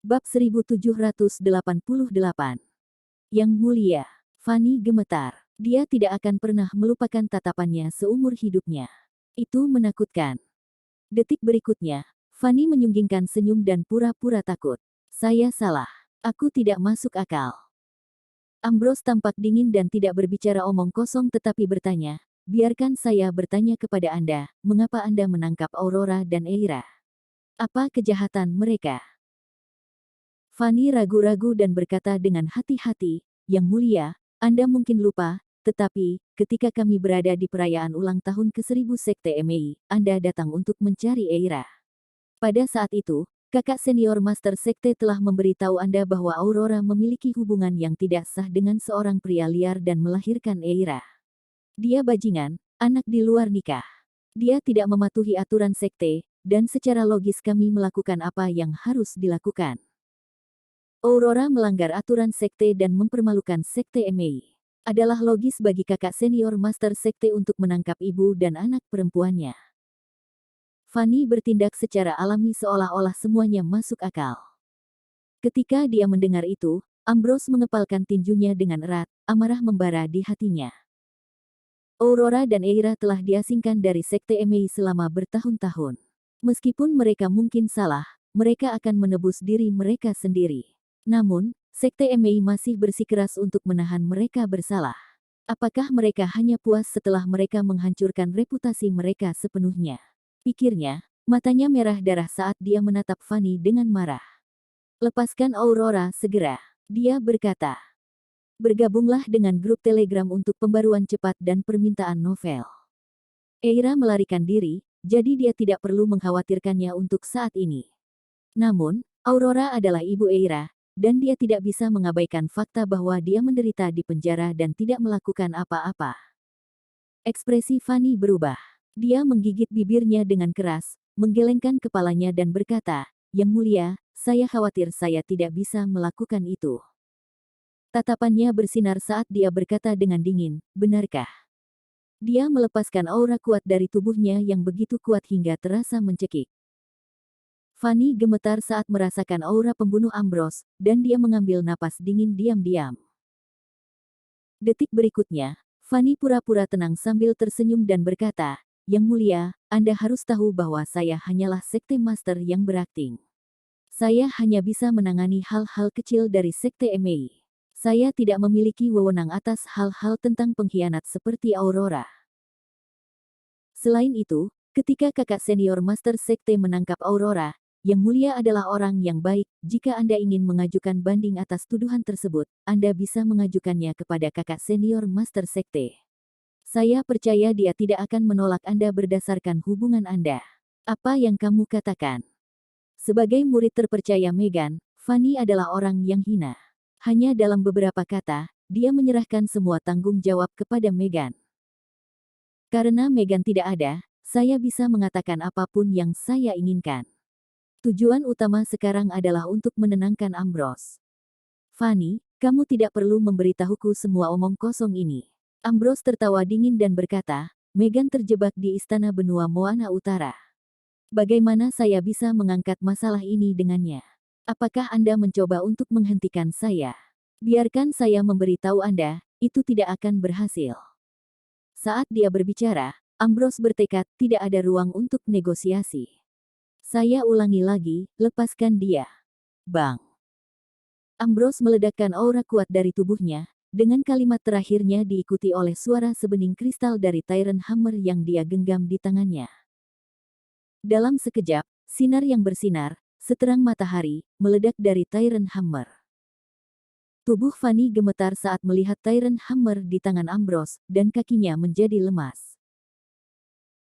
Bab 1788. Yang mulia, Fanny gemetar. Dia tidak akan pernah melupakan tatapannya seumur hidupnya. Itu menakutkan. Detik berikutnya, Fanny menyunggingkan senyum dan pura-pura takut. Saya salah. Aku tidak masuk akal. Ambrose tampak dingin dan tidak berbicara omong kosong tetapi bertanya, biarkan saya bertanya kepada Anda, mengapa Anda menangkap Aurora dan Eira? Apa kejahatan mereka? Fanny ragu-ragu dan berkata dengan hati-hati, Yang mulia, Anda mungkin lupa, tetapi, ketika kami berada di perayaan ulang tahun ke-1000 Sekte Mei, Anda datang untuk mencari Eira. Pada saat itu, kakak senior Master Sekte telah memberitahu Anda bahwa Aurora memiliki hubungan yang tidak sah dengan seorang pria liar dan melahirkan Eira. Dia bajingan, anak di luar nikah. Dia tidak mematuhi aturan sekte, dan secara logis kami melakukan apa yang harus dilakukan. Aurora melanggar aturan sekte dan mempermalukan Sekte Mei. Adalah logis bagi kakak senior Master Sekte untuk menangkap ibu dan anak perempuannya. Fanny bertindak secara alami seolah-olah semuanya masuk akal. Ketika dia mendengar itu, Ambrose mengepalkan tinjunya dengan erat, amarah membara di hatinya. Aurora dan Eira telah diasingkan dari Sekte Mei selama bertahun-tahun. Meskipun mereka mungkin salah, mereka akan menebus diri mereka sendiri. Namun, Sekte Mei masih bersikeras untuk menahan mereka bersalah. Apakah mereka hanya puas setelah mereka menghancurkan reputasi mereka sepenuhnya? Pikirnya, matanya merah darah saat dia menatap Fanny dengan marah. Lepaskan Aurora segera, dia berkata. Bergabunglah dengan grup Telegram untuk pembaruan cepat dan permintaan novel. Eira melarikan diri, jadi dia tidak perlu mengkhawatirkannya untuk saat ini. Namun, Aurora adalah ibu Eira, dan dia tidak bisa mengabaikan fakta bahwa dia menderita di penjara dan tidak melakukan apa-apa. Ekspresi Fanny berubah. Dia menggigit bibirnya dengan keras, menggelengkan kepalanya dan berkata, Yang mulia, saya khawatir saya tidak bisa melakukan itu. Tatapannya bersinar saat dia berkata dengan dingin, benarkah? Dia melepaskan aura kuat dari tubuhnya yang begitu kuat hingga terasa mencekik. Fanny gemetar saat merasakan aura pembunuh Ambrose, dan dia mengambil napas dingin diam-diam. Detik berikutnya, Fanny pura-pura tenang sambil tersenyum dan berkata, Yang mulia, Anda harus tahu bahwa saya hanyalah Sekte Master yang berakting. Saya hanya bisa menangani hal-hal kecil dari Sekte Mei. Saya tidak memiliki wewenang atas hal-hal tentang pengkhianat seperti Aurora. Selain itu, ketika kakak senior Master Sekte menangkap Aurora, Yang mulia adalah orang yang baik. Jika Anda ingin mengajukan banding atas tuduhan tersebut, Anda bisa mengajukannya kepada kakak senior Master Sekte. Saya percaya dia tidak akan menolak Anda berdasarkan hubungan Anda. Apa yang kamu katakan? Sebagai murid terpercaya Meghan, Fanny adalah orang yang hina. Hanya dalam beberapa kata, dia menyerahkan semua tanggung jawab kepada Meghan. Karena Meghan tidak ada, saya bisa mengatakan apapun yang saya inginkan. Tujuan utama sekarang adalah untuk menenangkan Ambrose. Fanny, kamu tidak perlu memberitahuku semua omong kosong ini. Ambrose tertawa dingin dan berkata, Meghan terjebak di istana benua Moana Utara. Bagaimana saya bisa mengangkat masalah ini dengannya? Apakah Anda mencoba untuk menghentikan saya? Biarkan saya memberitahu Anda, itu tidak akan berhasil. Saat dia berbicara, Ambrose bertekad tidak ada ruang untuk negosiasi. Saya ulangi lagi, lepaskan dia. Bang. Ambrose meledakkan aura kuat dari tubuhnya, dengan kalimat terakhirnya diikuti oleh suara sebening kristal dari Tyrant Hammer yang dia genggam di tangannya. Dalam sekejap, sinar yang bersinar, seterang matahari, meledak dari Tyrant Hammer. Tubuh Fanny gemetar saat melihat Tyrant Hammer di tangan Ambrose, dan kakinya menjadi lemas.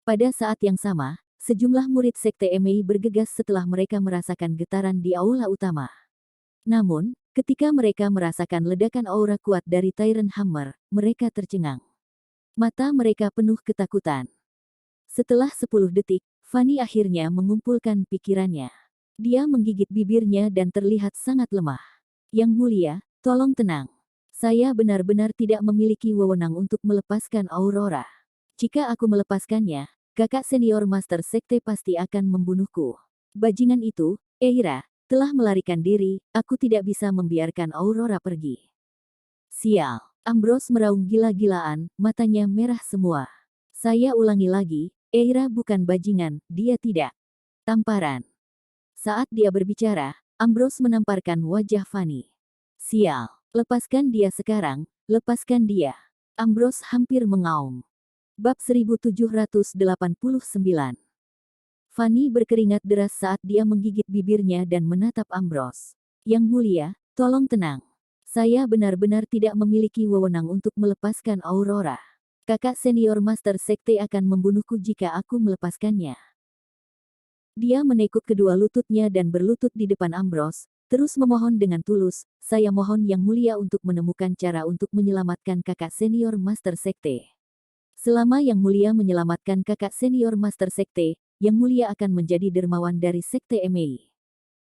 Pada saat yang sama, sejumlah murid Sekte Mei bergegas setelah mereka merasakan getaran di aula utama. Namun, ketika mereka merasakan ledakan aura kuat dari Tyrant Hammer, mereka tercengang. Mata mereka penuh ketakutan. Setelah 10 detik, Fanny akhirnya mengumpulkan pikirannya. Dia menggigit bibirnya dan terlihat sangat lemah. Yang mulia, tolong tenang. Saya benar-benar tidak memiliki wewenang untuk melepaskan Aurora. Jika aku melepaskannya, kakak senior Master Sekte pasti akan membunuhku. Bajingan itu, Eira, telah melarikan diri, aku tidak bisa membiarkan Aurora pergi. Sial. Ambrose meraung gila-gilaan, matanya merah semua. Saya ulangi lagi, Eira bukan bajingan, dia tidak. Tamparan. Saat dia berbicara, Ambrose menamparkan wajah Fanny. Sial. Lepaskan dia sekarang, lepaskan dia. Ambrose hampir mengaum. Bab 1789. Fanny berkeringat deras saat dia menggigit bibirnya dan menatap Ambrose. Yang mulia, tolong tenang. Saya benar-benar tidak memiliki wewenang untuk melepaskan Aurora. Kakak senior Master Sekte akan membunuhku jika aku melepaskannya. Dia menekuk kedua lututnya dan berlutut di depan Ambrose, terus memohon dengan tulus, saya mohon Yang Mulia untuk menemukan cara untuk menyelamatkan kakak senior Master Sekte. Selama Yang Mulia menyelamatkan kakak senior Master Sekte, Yang Mulia akan menjadi dermawan dari Sekte Emei.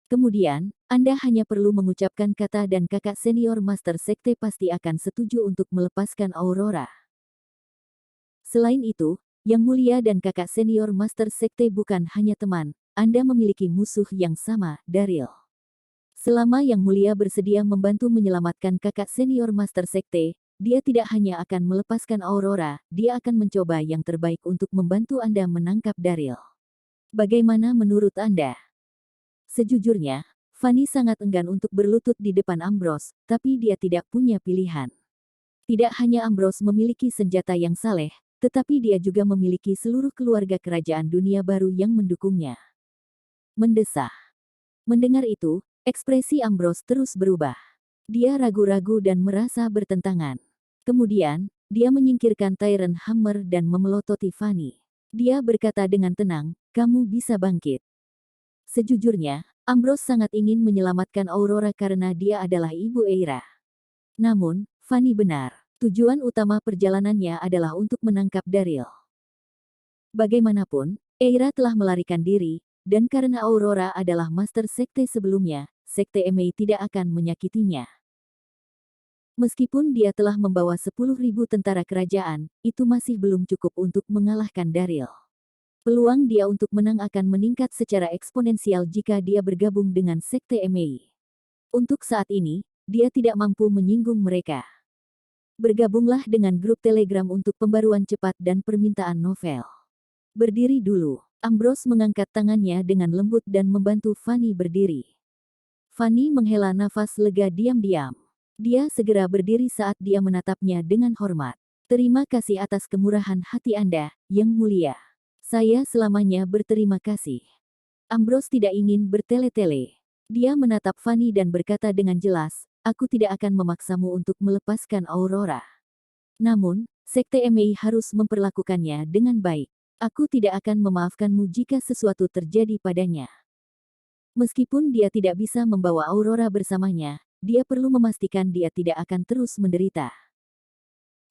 Kemudian, Anda hanya perlu mengucapkan kata dan kakak senior Master Sekte pasti akan setuju untuk melepaskan Aurora. Selain itu, Yang Mulia dan kakak senior Master Sekte bukan hanya teman, Anda memiliki musuh yang sama, Daryl. Selama Yang Mulia bersedia membantu menyelamatkan kakak senior Master Sekte, dia tidak hanya akan melepaskan Aurora, dia akan mencoba yang terbaik untuk membantu Anda menangkap Daryl. Bagaimana menurut Anda? Sejujurnya, Fanny sangat enggan untuk berlutut di depan Ambrose, tapi dia tidak punya pilihan. Tidak hanya Ambrose memiliki senjata yang saleh, tetapi dia juga memiliki seluruh keluarga kerajaan dunia baru yang mendukungnya. Mendesah. Mendengar itu, ekspresi Ambrose terus berubah. Dia ragu-ragu dan merasa bertentangan. Kemudian, dia menyingkirkan Tyrant Hammer dan memelototi Fanny. Dia berkata dengan tenang, kamu bisa bangkit. Sejujurnya, Ambrose sangat ingin menyelamatkan Aurora karena dia adalah ibu Eira. Namun, Fanny benar. Tujuan utama perjalanannya adalah untuk menangkap Daryl. Bagaimanapun, Eira telah melarikan diri, dan karena Aurora adalah Master Sekte sebelumnya, Sekte Emei tidak akan menyakitinya. Meskipun dia telah membawa 10.000 tentara kerajaan, itu masih belum cukup untuk mengalahkan Daryl. Peluang dia untuk menang akan meningkat secara eksponensial jika dia bergabung dengan Sekte Emei. Untuk saat ini, dia tidak mampu menyinggung mereka. Bergabunglah dengan grup Telegram untuk pembaruan cepat dan permintaan novel. Berdiri dulu. Ambrose mengangkat tangannya dengan lembut dan membantu Fanny berdiri. Fanny menghela nafas lega diam-diam. Dia segera berdiri saat dia menatapnya dengan hormat. Terima kasih atas kemurahan hati Anda, Yang Mulia. Saya selamanya berterima kasih. Ambrose tidak ingin bertele-tele. Dia menatap Fanny dan berkata dengan jelas, aku tidak akan memaksamu untuk melepaskan Aurora. Namun, Sekte Emei harus memperlakukannya dengan baik. Aku tidak akan memaafkanmu jika sesuatu terjadi padanya. Meskipun dia tidak bisa membawa Aurora bersamanya, dia perlu memastikan dia tidak akan terus menderita.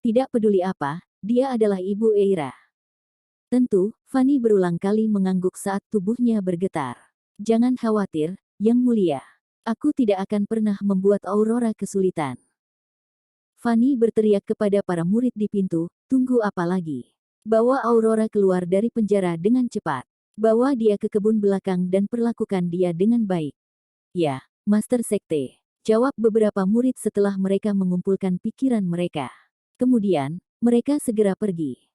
Tidak peduli apa, dia adalah ibu Eira. Tentu, Fanny berulang kali mengangguk saat tubuhnya bergetar. Jangan khawatir, Yang Mulia. Aku tidak akan pernah membuat Aurora kesulitan. Fanny berteriak kepada para murid di pintu, tunggu apa lagi? Bawa Aurora keluar dari penjara dengan cepat. Bawa dia ke kebun belakang dan perlakukan dia dengan baik. Ya, Master Sekte. Jawab beberapa murid setelah mereka mengumpulkan pikiran mereka. Kemudian, mereka segera pergi.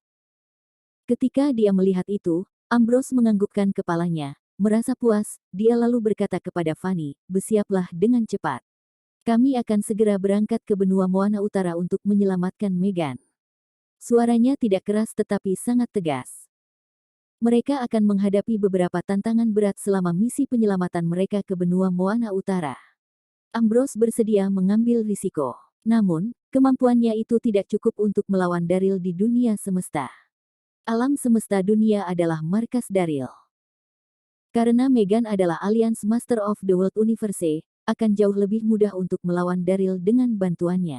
Ketika dia melihat itu, Ambrose menganggukkan kepalanya. Merasa puas, dia lalu berkata kepada Fanny, bersiaplah dengan cepat. Kami akan segera berangkat ke benua Moana Utara untuk menyelamatkan Meghan. Suaranya tidak keras tetapi sangat tegas. Mereka akan menghadapi beberapa tantangan berat selama misi penyelamatan mereka ke benua Moana Utara. Ambrose bersedia mengambil risiko. Namun, kemampuannya itu tidak cukup untuk melawan Daryl di dunia semesta. Alam semesta dunia adalah markas Daryl. Karena Meghan adalah Alliance Master of the World Universe, akan jauh lebih mudah untuk melawan Daryl dengan bantuannya.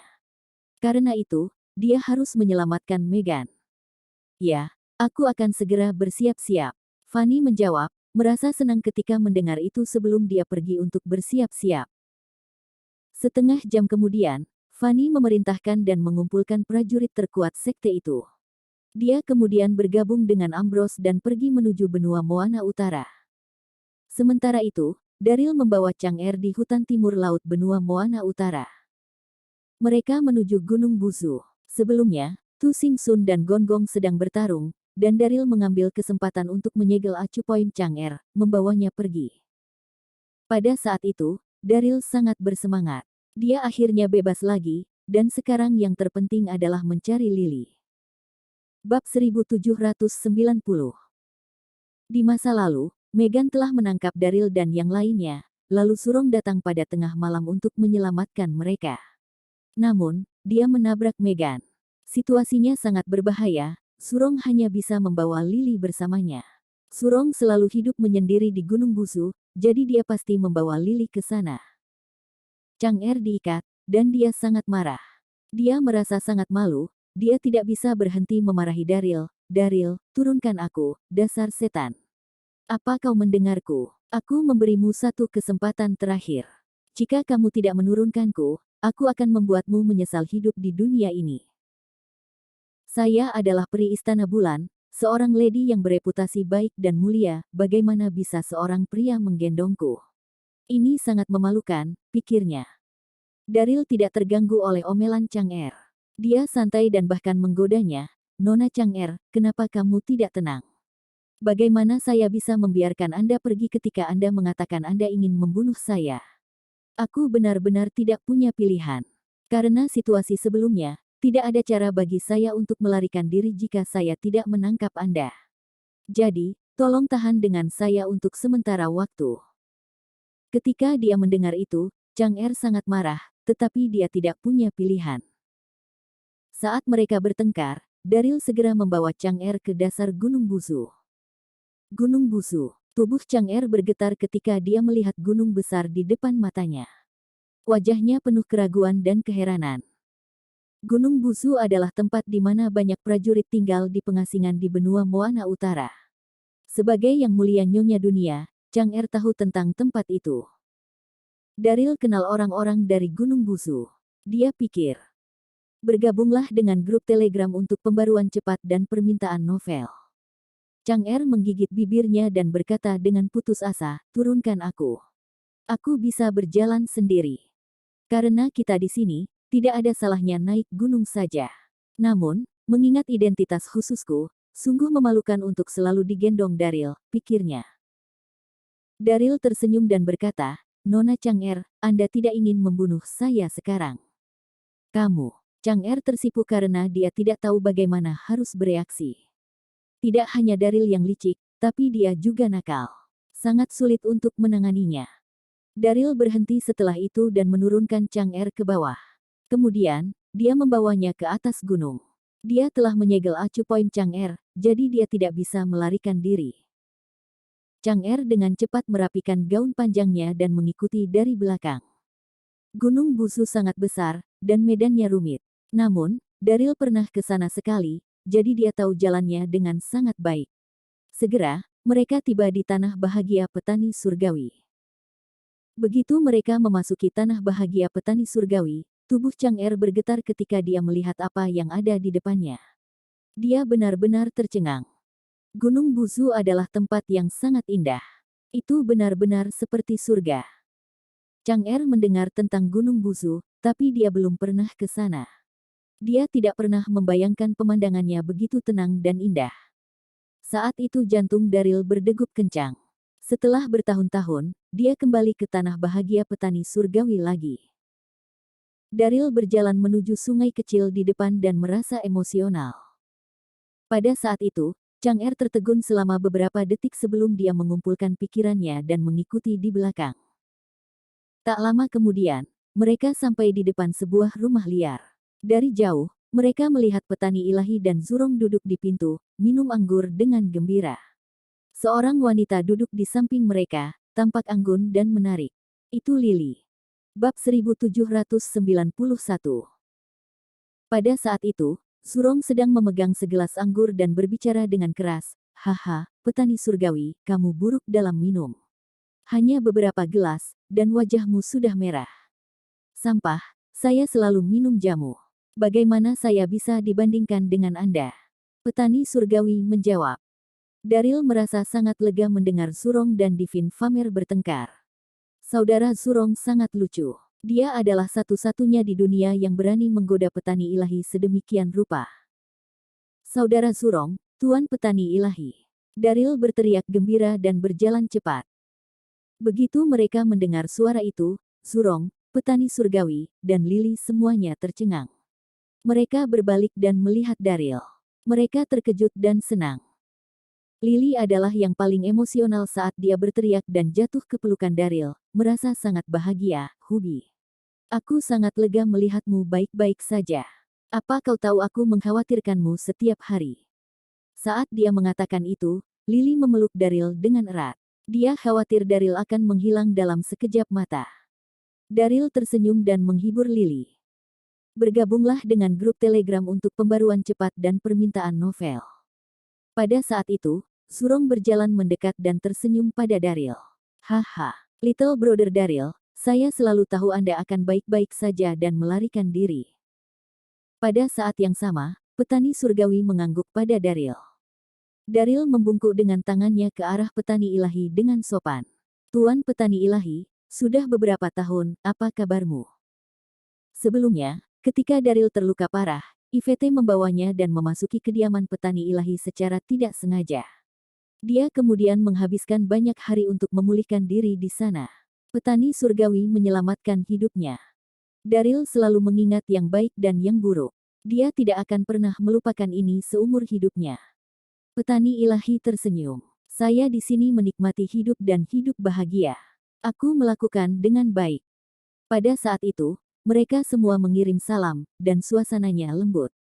Karena itu, dia harus menyelamatkan Meghan. Ya, aku akan segera bersiap-siap. Fanny menjawab, merasa senang ketika mendengar itu sebelum dia pergi untuk bersiap-siap. Setengah jam kemudian, Fanny memerintahkan dan mengumpulkan prajurit terkuat sekte itu. Dia kemudian bergabung dengan Ambrose dan pergi menuju benua Moana Utara. Sementara itu, Daryl membawa Chang'er di hutan timur laut benua Moana Utara. Mereka menuju Gunung Buzu. Sebelumnya, Tu Sing Sun dan Gon Gong sedang bertarung, dan Daryl mengambil kesempatan untuk menyegel acu poin Chang'er, membawanya pergi. Pada saat itu, Daryl sangat bersemangat. Dia akhirnya bebas lagi, dan sekarang yang terpenting adalah mencari Lily. Bab 1790. Di masa lalu, Megan telah menangkap Daryl dan yang lainnya, lalu Surong datang pada tengah malam untuk menyelamatkan mereka. Namun, dia menabrak Megan. Situasinya sangat berbahaya, Surong hanya bisa membawa Lily bersamanya. Surong selalu hidup menyendiri di Gunung Buzu, jadi dia pasti membawa Lily ke sana. Chang'er diikat, dan dia sangat marah. Dia merasa sangat malu, dia tidak bisa berhenti memarahi Daryl. Daryl, turunkan aku, dasar setan. Apa kau mendengarku? Aku memberimu satu kesempatan terakhir. Jika kamu tidak menurunkanku, aku akan membuatmu menyesal hidup di dunia ini. Saya adalah peri Istana Bulan, seorang lady yang bereputasi baik dan mulia, bagaimana bisa seorang pria menggendongku? Ini sangat memalukan, pikirnya. Daryl tidak terganggu oleh omelan Chang'er. Dia santai dan bahkan menggodanya, Nona Chang'er, kenapa kamu tidak tenang? Bagaimana saya bisa membiarkan Anda pergi ketika Anda mengatakan Anda ingin membunuh saya? Aku benar-benar tidak punya pilihan. Karena situasi sebelumnya, tidak ada cara bagi saya untuk melarikan diri jika saya tidak menangkap Anda. Jadi, tolong tahan dengan saya untuk sementara waktu. Ketika dia mendengar itu, Chang'er sangat marah, tetapi dia tidak punya pilihan. Saat mereka bertengkar, Daryl segera membawa Chang'er ke dasar Gunung Buzu. Gunung Buzu. Tubuh Chang'er bergetar ketika dia melihat gunung besar di depan matanya. Wajahnya penuh keraguan dan keheranan. Gunung Buzu adalah tempat di mana banyak prajurit tinggal di pengasingan di benua Moana Utara. Sebagai yang mulia nyonya dunia, Chang'er tahu tentang tempat itu. Daryl kenal orang-orang dari Gunung Buzu. Dia pikir. Bergabunglah dengan grup Telegram untuk pembaruan cepat dan permintaan novel. Chang'er menggigit bibirnya dan berkata dengan putus asa, turunkan aku. Aku bisa berjalan sendiri. Karena kita di sini, tidak ada salahnya naik gunung saja. Namun, mengingat identitas khususku, sungguh memalukan untuk selalu digendong Daryl, pikirnya. Daryl tersenyum dan berkata, Nona Chang'er, Anda tidak ingin membunuh saya sekarang. Kamu. Chang'er tersipu karena dia tidak tahu bagaimana harus bereaksi. Tidak hanya Daryl yang licik, tapi dia juga nakal. Sangat sulit untuk menanganinya. Daryl berhenti setelah itu dan menurunkan Chang'er ke bawah. Kemudian, dia membawanya ke atas gunung. Dia telah menyegel acu poin Chang'er, jadi dia tidak bisa melarikan diri. Chang'er dengan cepat merapikan gaun panjangnya dan mengikuti dari belakang. Gunung Buzu sangat besar, dan medannya rumit. Namun, Daryl pernah ke sana sekali, jadi dia tahu jalannya dengan sangat baik. Segera, mereka tiba di tanah bahagia petani surgawi. Begitu mereka memasuki tanah bahagia petani surgawi, tubuh Chang'er bergetar ketika dia melihat apa yang ada di depannya. Dia benar-benar tercengang. Gunung Buzu adalah tempat yang sangat indah. Itu benar-benar seperti surga. Chang'er mendengar tentang Gunung Buzu, tapi dia belum pernah ke sana. Dia tidak pernah membayangkan pemandangannya begitu tenang dan indah. Saat itu jantung Daryl berdegup kencang. Setelah bertahun-tahun, dia kembali ke tanah bahagia petani surgawi lagi. Daryl berjalan menuju sungai kecil di depan dan merasa emosional. Pada saat itu, Chang'er tertegun selama beberapa detik sebelum dia mengumpulkan pikirannya dan mengikuti di belakang. Tak lama kemudian, mereka sampai di depan sebuah rumah liar. Dari jauh, mereka melihat petani ilahi dan Zurong duduk di pintu, minum anggur dengan gembira. Seorang wanita duduk di samping mereka, tampak anggun dan menarik. Itu Lily. Bab 1791. Pada saat itu, Zurong sedang memegang segelas anggur dan berbicara dengan keras, haha, petani surgawi, kamu buruk dalam minum. Hanya beberapa gelas, dan wajahmu sudah merah. Sampah, saya selalu minum jamu. Bagaimana saya bisa dibandingkan dengan Anda? Petani surgawi menjawab. Daryl merasa sangat lega mendengar Zurong dan Divin Famer bertengkar. Saudara Zurong sangat lucu. Dia adalah satu-satunya di dunia yang berani menggoda petani ilahi sedemikian rupa. Saudara Zurong, Tuan Petani Ilahi. Daryl berteriak gembira dan berjalan cepat. Begitu mereka mendengar suara itu, Zurong, Petani Surgawi, dan Lily semuanya tercengang. Mereka berbalik dan melihat Daryl. Mereka terkejut dan senang. Lily adalah yang paling emosional saat dia berteriak dan jatuh ke pelukan Daryl, merasa sangat bahagia, Hubby. Aku sangat lega melihatmu baik-baik saja. Apa kau tahu aku mengkhawatirkanmu setiap hari? Saat dia mengatakan itu, Lily memeluk Daryl dengan erat. Dia khawatir Daryl akan menghilang dalam sekejap mata. Daryl tersenyum dan menghibur Lily. Bergabunglah dengan grup Telegram untuk pembaruan cepat dan permintaan novel. Pada saat itu, Zurong berjalan mendekat dan tersenyum pada Daryl. Haha, Little Brother Daryl, saya selalu tahu Anda akan baik-baik saja dan melarikan diri. Pada saat yang sama, Petani Surgawi mengangguk pada Daryl. Daryl membungkuk dengan tangannya ke arah Petani Ilahi dengan sopan. Tuan Petani Ilahi, sudah beberapa tahun, apa kabarmu? Sebelumnya, ketika Daryl terluka parah, Yvette membawanya dan memasuki kediaman Petani Ilahi secara tidak sengaja. Dia kemudian menghabiskan banyak hari untuk memulihkan diri di sana. Petani Surgawi menyelamatkan hidupnya. Daryl selalu mengingat yang baik dan yang buruk. Dia tidak akan pernah melupakan ini seumur hidupnya. Petani Ilahi tersenyum. Saya di sini menikmati hidup dan hidup bahagia. Aku melakukan dengan baik. Pada saat itu, mereka semua mengirim salam, dan suasananya lembut.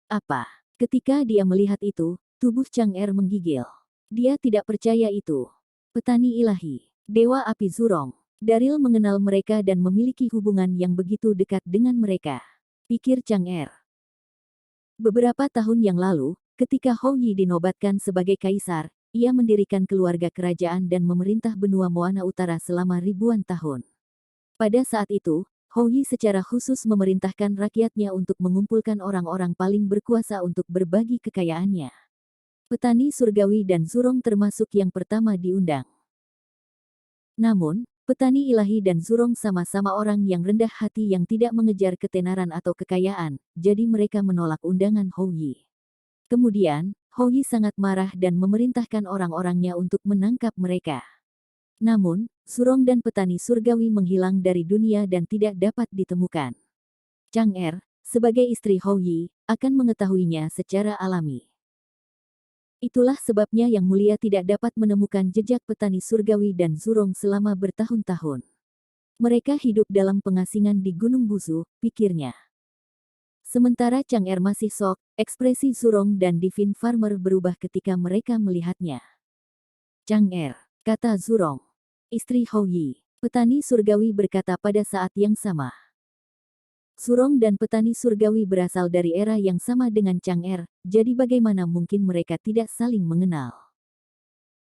Apa? Ketika dia melihat itu, tubuh Chang'er menggigil. Dia tidak percaya itu. Petani Ilahi. Dewa Api Zurong. Daryl mengenal mereka dan memiliki hubungan yang begitu dekat dengan mereka. Pikir Chang'er. Beberapa tahun yang lalu, ketika Hou Yi dinobatkan sebagai kaisar, ia mendirikan keluarga kerajaan dan memerintah benua Moana Utara selama ribuan tahun. Pada saat itu, Hou Yi secara khusus memerintahkan rakyatnya untuk mengumpulkan orang-orang paling berkuasa untuk berbagi kekayaannya. Petani Surgawi dan Zurong termasuk yang pertama diundang. Namun, Petani Ilahi dan Zurong sama-sama orang yang rendah hati yang tidak mengejar ketenaran atau kekayaan, jadi mereka menolak undangan Hou Yi. Kemudian, Hou Yi sangat marah dan memerintahkan orang-orangnya untuk menangkap mereka. Namun, Zurong dan Petani Surgawi menghilang dari dunia dan tidak dapat ditemukan. Chang'er, sebagai istri Hou Yi, akan mengetahuinya secara alami. Itulah sebabnya Yang Mulia tidak dapat menemukan jejak Petani Surgawi dan Zurong selama bertahun-tahun. Mereka hidup dalam pengasingan di Gunung Buzu, pikirnya. Sementara Chang'er masih shock, ekspresi Zurong dan Divine Farmer berubah ketika mereka melihatnya. Chang'er, kata Zurong. Istri Hou Yi. Petani Surgawi berkata pada saat yang sama. Zurong dan Petani Surgawi berasal dari era yang sama dengan Chang'er, jadi bagaimana mungkin mereka tidak saling mengenal?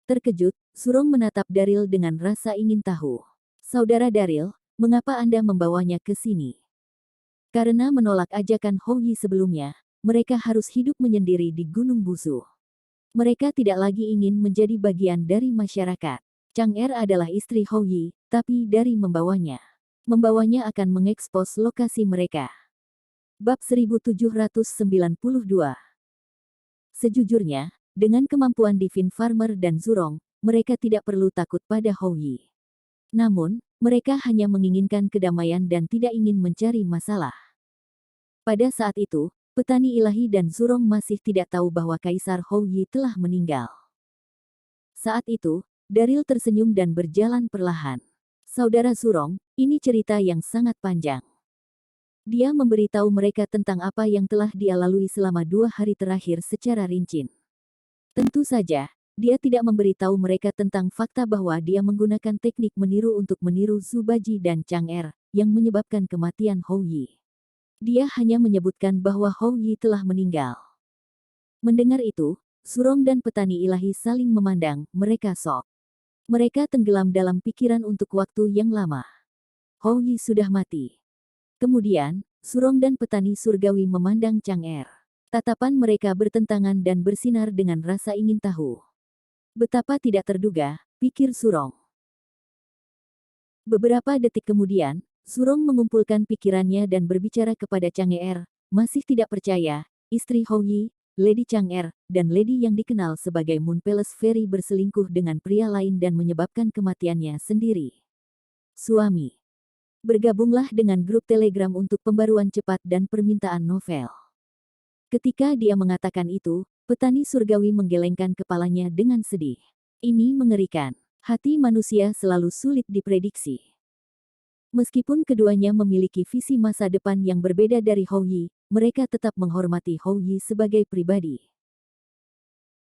Terkejut, Zurong menatap Daryl dengan rasa ingin tahu. Saudara Daryl, mengapa Anda membawanya ke sini? Karena menolak ajakan Hou Yi sebelumnya, mereka harus hidup menyendiri di Gunung Buzu. Mereka tidak lagi ingin menjadi bagian dari masyarakat. Chang'er adalah istri Hou Yi, tapi dari membawanya akan mengekspos lokasi mereka. Bab 1792. Sejujurnya, dengan kemampuan Divine Farmer dan Zurong, mereka tidak perlu takut pada Hou Yi. Namun, mereka hanya menginginkan kedamaian dan tidak ingin mencari masalah. Pada saat itu, Petani Ilahi dan Zurong masih tidak tahu bahwa Kaisar Hou Yi telah meninggal. Saat itu, Daryl tersenyum dan berjalan perlahan. Saudara Zurong, ini cerita yang sangat panjang. Dia memberitahu mereka tentang apa yang telah dia lalui selama 2 hari terakhir secara rinci. Tentu saja, dia tidak memberitahu mereka tentang fakta bahwa dia menggunakan teknik meniru untuk meniru Zubaji dan Chang'er, yang menyebabkan kematian Hou Yi. Dia hanya menyebutkan bahwa Hou Yi telah meninggal. Mendengar itu, Zurong dan Petani Ilahi saling memandang, mereka shock. Mereka tenggelam dalam pikiran untuk waktu yang lama. Hou Yi sudah mati. Kemudian, Zurong dan Petani Surgawi memandang Chang'er. Tatapan mereka bertentangan dan bersinar dengan rasa ingin tahu. Betapa tidak terduga, pikir Zurong. Beberapa detik kemudian, Surong mengumpulkan pikirannya dan berbicara kepada Chang'er, masih tidak percaya, istri Hou Yi, Lady Chang'er, dan lady yang dikenal sebagai Moon Palace Fairy berselingkuh dengan pria lain dan menyebabkan kematiannya sendiri. Suami. Bergabunglah dengan grup Telegram untuk pembaruan cepat dan permintaan novel. Ketika dia mengatakan itu, petani surgawi menggelengkan kepalanya dengan sedih. Ini mengerikan. Hati manusia selalu sulit diprediksi. Meskipun keduanya memiliki visi masa depan yang berbeda dari Hou Yi, mereka tetap menghormati Hou Yi sebagai pribadi.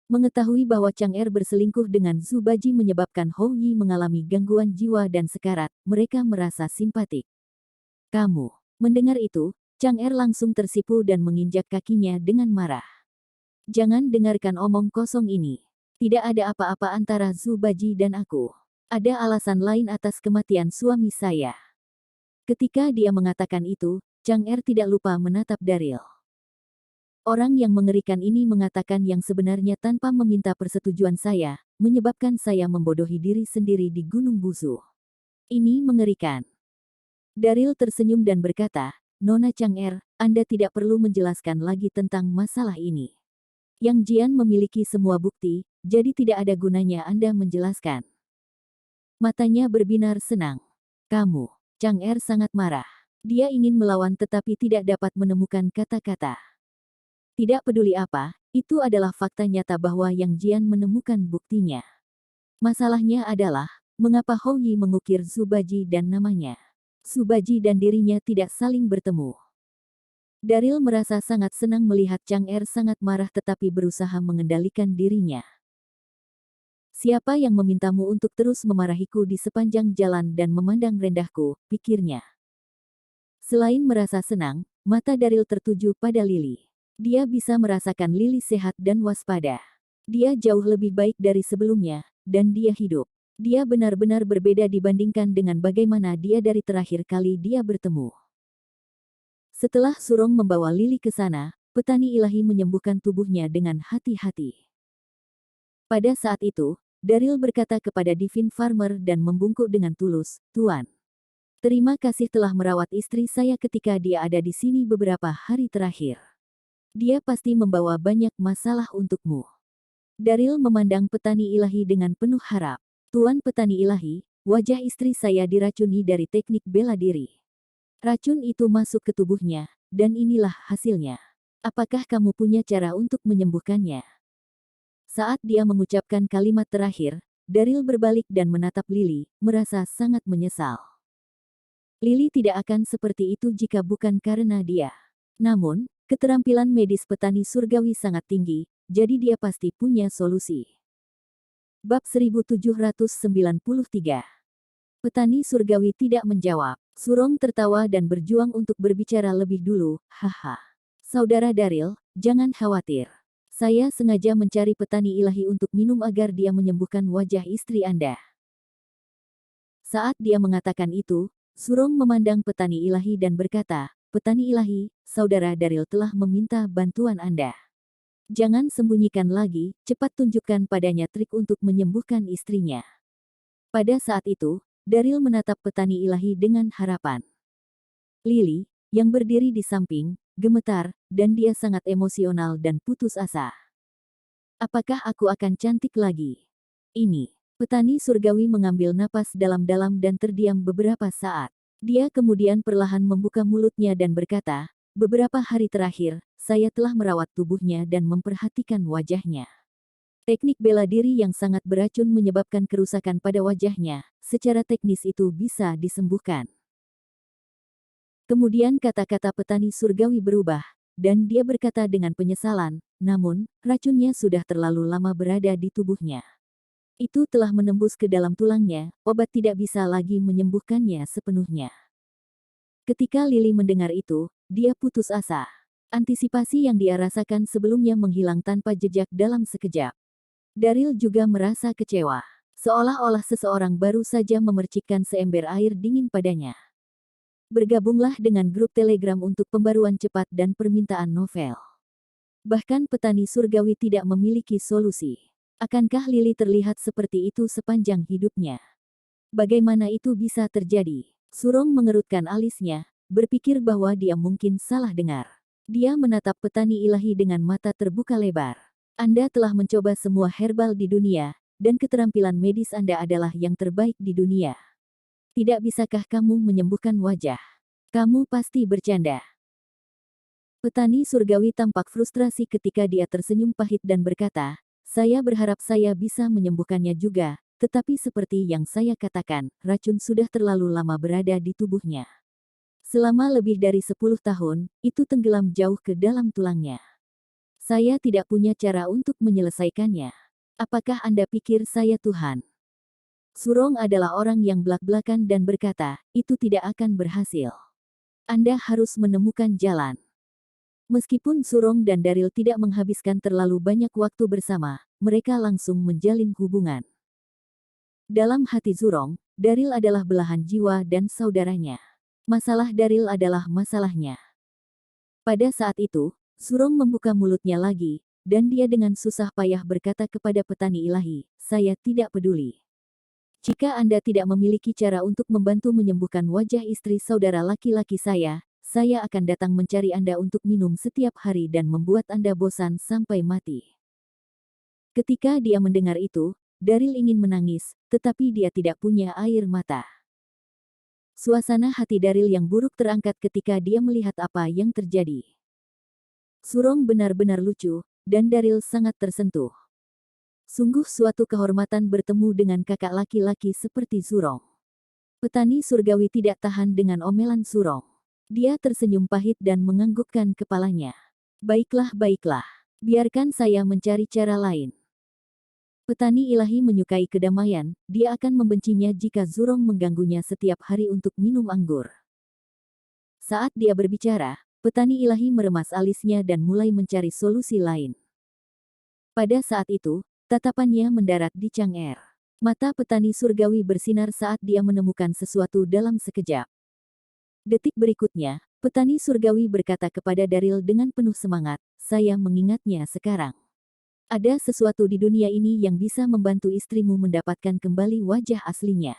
Mengetahui bahwa Chang'er berselingkuh dengan Zhu Baji menyebabkan Hou Yi mengalami gangguan jiwa dan sekarat, mereka merasa simpatik. Kamu. Mendengar itu, Chang'er langsung tersipu dan menginjak kakinya dengan marah. Jangan dengarkan omong kosong ini. Tidak ada apa-apa antara Zhu Baji dan aku. Ada alasan lain atas kematian suami saya. Ketika dia mengatakan itu, Chang'er tidak lupa menatap Daryl. Orang yang mengerikan ini mengatakan yang sebenarnya tanpa meminta persetujuan saya, menyebabkan saya membodohi diri sendiri di Gunung Buzu. Ini mengerikan. Daryl tersenyum dan berkata, Nona Chang'er, Anda tidak perlu menjelaskan lagi tentang masalah ini. Yang Jian memiliki semua bukti, jadi tidak ada gunanya Anda menjelaskan. Matanya berbinar senang. Kamu. Chang'er sangat marah. Dia ingin melawan tetapi tidak dapat menemukan kata-kata. Tidak peduli apa, itu adalah fakta nyata bahwa Yang Jian menemukan buktinya. Masalahnya adalah, mengapa Hou Yi mengukir Zhu Baji dan namanya. Zhu Baji dan dirinya tidak saling bertemu. Daryl merasa sangat senang melihat Chang'er sangat marah tetapi berusaha mengendalikan dirinya. Siapa yang memintamu untuk terus memarahiku di sepanjang jalan dan memandang rendahku, pikirnya. Selain merasa senang, mata Daryl tertuju pada Lily. Dia bisa merasakan Lily sehat dan waspada. Dia jauh lebih baik dari sebelumnya, dan dia hidup. Dia benar-benar berbeda dibandingkan dengan bagaimana dia dari terakhir kali dia bertemu. Setelah Surong membawa Lily ke sana, petani ilahi menyembuhkan tubuhnya dengan hati-hati. Pada saat itu, Daryl berkata kepada Divine Farmer dan membungkuk dengan tulus, Tuan. Terima kasih telah merawat istri saya ketika dia ada di sini beberapa hari terakhir. Dia pasti membawa banyak masalah untukmu. Daryl memandang petani ilahi dengan penuh harap. Tuan petani ilahi, wajah istri saya diracuni dari teknik bela diri. Racun itu masuk ke tubuhnya, dan inilah hasilnya. Apakah kamu punya cara untuk menyembuhkannya? Saat dia mengucapkan kalimat terakhir, Daryl berbalik dan menatap Lily, merasa sangat menyesal. Lily tidak akan seperti itu jika bukan karena dia. Namun, keterampilan medis petani surgawi sangat tinggi, jadi dia pasti punya solusi. Bab 1793. Petani surgawi tidak menjawab. Surong tertawa dan berjuang untuk berbicara lebih dulu, haha. Saudara Daryl, jangan khawatir. Saya sengaja mencari petani ilahi untuk minum agar dia menyembuhkan wajah istri Anda. Saat dia mengatakan itu, Surong memandang petani ilahi dan berkata, Petani ilahi, Saudara Daryl telah meminta bantuan Anda. Jangan sembunyikan lagi, cepat tunjukkan padanya trik untuk menyembuhkan istrinya. Pada saat itu, Daryl menatap petani ilahi dengan harapan. Lily, yang berdiri di samping, gemetar, dan dia sangat emosional dan putus asa. Apakah aku akan cantik lagi? Ini. Petani surgawi mengambil napas dalam-dalam dan terdiam beberapa saat. Dia kemudian perlahan membuka mulutnya dan berkata, beberapa hari terakhir, saya telah merawat tubuhnya dan memperhatikan wajahnya. Teknik bela diri yang sangat beracun menyebabkan kerusakan pada wajahnya, secara teknis itu bisa disembuhkan. Kemudian kata-kata petani surgawi berubah, dan dia berkata dengan penyesalan, namun, racunnya sudah terlalu lama berada di tubuhnya. Itu telah menembus ke dalam tulangnya, obat tidak bisa lagi menyembuhkannya sepenuhnya. Ketika Lily mendengar itu, dia putus asa. Antisipasi yang dia rasakan sebelumnya menghilang tanpa jejak dalam sekejap. Daryl juga merasa kecewa. Seolah-olah seseorang baru saja memercikkan seember air dingin padanya. Bergabunglah dengan grup Telegram untuk pembaruan cepat dan permintaan novel. Bahkan petani surgawi tidak memiliki solusi. Akankah Lily terlihat seperti itu sepanjang hidupnya? Bagaimana itu bisa terjadi? Surong mengerutkan alisnya, berpikir bahwa dia mungkin salah dengar. Dia menatap petani ilahi dengan mata terbuka lebar. Anda telah mencoba semua herbal di dunia, dan keterampilan medis Anda adalah yang terbaik di dunia. Tidak bisakah kamu menyembuhkan wajah? Kamu pasti bercanda. Petani surgawi tampak frustrasi ketika dia tersenyum pahit dan berkata, saya berharap saya bisa menyembuhkannya juga, tetapi seperti yang saya katakan, racun sudah terlalu lama berada di tubuhnya. Selama lebih dari 10 tahun, itu tenggelam jauh ke dalam tulangnya. Saya tidak punya cara untuk menyelesaikannya. Apakah Anda pikir saya Tuhan? Surong adalah orang yang belak-belakan dan berkata, itu tidak akan berhasil. Anda harus menemukan jalan. Meskipun Surong dan Daril tidak menghabiskan terlalu banyak waktu bersama, mereka langsung menjalin hubungan. Dalam hati Surong, Daril adalah belahan jiwa dan saudaranya. Masalah Daril adalah masalahnya. Pada saat itu, Surong membuka mulutnya lagi, dan dia dengan susah payah berkata kepada petani ilahi, saya tidak peduli. Jika Anda tidak memiliki cara untuk membantu menyembuhkan wajah istri saudara laki-laki saya akan datang mencari Anda untuk minum setiap hari dan membuat Anda bosan sampai mati. Ketika dia mendengar itu, Daril ingin menangis, tetapi dia tidak punya air mata. Suasana hati Daril yang buruk terangkat ketika dia melihat apa yang terjadi. Surong benar-benar lucu, dan Daril sangat tersentuh. Sungguh suatu kehormatan bertemu dengan kakak laki-laki seperti Surong. Petani surgawi tidak tahan dengan omelan Surong. Dia tersenyum pahit dan menganggukkan kepalanya. Baiklah, baiklah. Biarkan saya mencari cara lain. Petani ilahi menyukai kedamaian, dia akan membencinya jika Surong mengganggunya setiap hari untuk minum anggur. Saat dia berbicara, petani ilahi meremas alisnya dan mulai mencari solusi lain. Pada saat itu, tatapannya mendarat di Chang'er. Mata petani surgawi bersinar saat dia menemukan sesuatu dalam sekejap. Detik berikutnya, petani surgawi berkata kepada Daril dengan penuh semangat, saya mengingatnya sekarang. Ada sesuatu di dunia ini yang bisa membantu istrimu mendapatkan kembali wajah aslinya.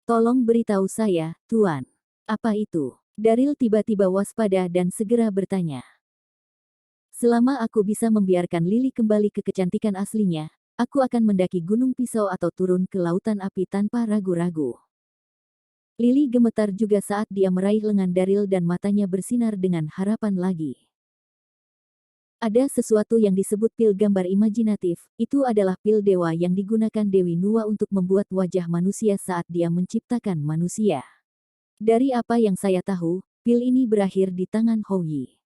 Tolong beritahu saya, Tuan. Apa itu? Daril tiba-tiba waspada dan segera bertanya. Selama aku bisa membiarkan Lili kembali ke kecantikan aslinya, aku akan mendaki gunung pisau atau turun ke lautan api tanpa ragu-ragu. Lili gemetar juga saat dia meraih lengan Daril dan matanya bersinar dengan harapan lagi. Ada sesuatu yang disebut pil gambar imajinatif, itu adalah pil dewa yang digunakan Dewi Nuwa untuk membuat wajah manusia saat dia menciptakan manusia. Dari apa yang saya tahu, pil ini berakhir di tangan Hou Yi.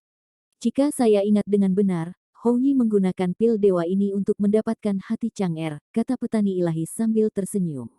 Jika saya ingat dengan benar, Hou Yi menggunakan pil dewa ini untuk mendapatkan hati Chang'er, kata petani ilahi sambil tersenyum.